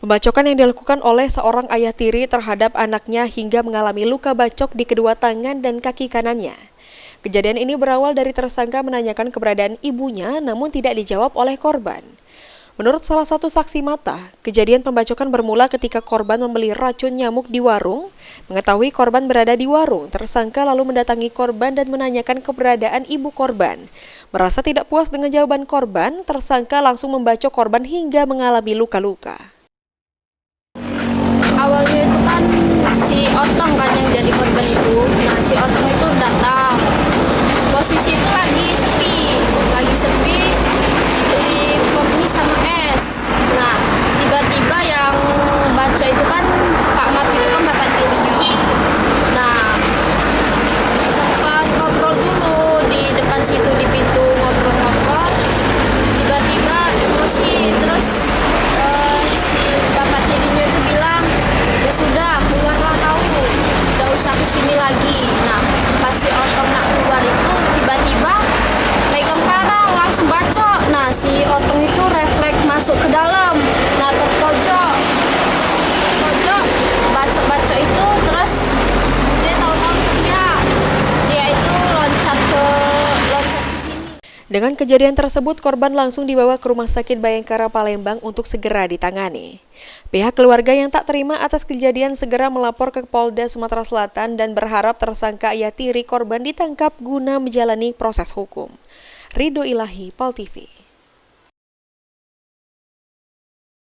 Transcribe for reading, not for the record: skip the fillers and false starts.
Pembacokan yang dilakukan oleh seorang ayah tiri terhadap anaknya hingga mengalami luka bacok di kedua tangan dan kaki kanannya. Kejadian ini berawal dari tersangka menanyakan keberadaan ibunya namun tidak dijawab oleh korban. Menurut salah satu saksi mata, kejadian pembacokan bermula ketika korban membeli racun nyamuk di warung. Mengetahui korban berada di warung, tersangka lalu mendatangi korban dan menanyakan keberadaan ibu korban. Merasa tidak puas dengan jawaban korban, tersangka langsung membacok korban hingga mengalami luka-luka. Awalnya itu kan si Otong kan yang jadi korban itu. Nah, si Otong itu datang. Posisi itu lagi sepi, beli kopi sama es. Nah, tiba-tiba yang baca itu kan Pak Mat itu kan bapak tirinya. Nah, sempat ngobrol dulu di depan situ di pintu ngobrol-ngobrol. Tiba-tiba emosi terus si bapak tirinya itu bilang, ya sudah keluarlah kau, gak usah kesini lagi. Nah, pas si Otong nak keluar itu tiba-tiba pegang parang langsung bacok. Nah, si Otong itu refleks masuk ke dalam, nah terpojok bacok itu. Terus dia tahu-tahu dia itu loncat ke sini. Dengan kejadian tersebut, korban langsung dibawa ke Rumah Sakit Bayangkara Palembang untuk segera ditangani. Pihak keluarga yang tak terima atas kejadian segera melapor ke Polda Sumatera Selatan dan berharap tersangka ayah tiri korban ditangkap guna menjalani proses hukum. Ridho Ilahi, Pol TV.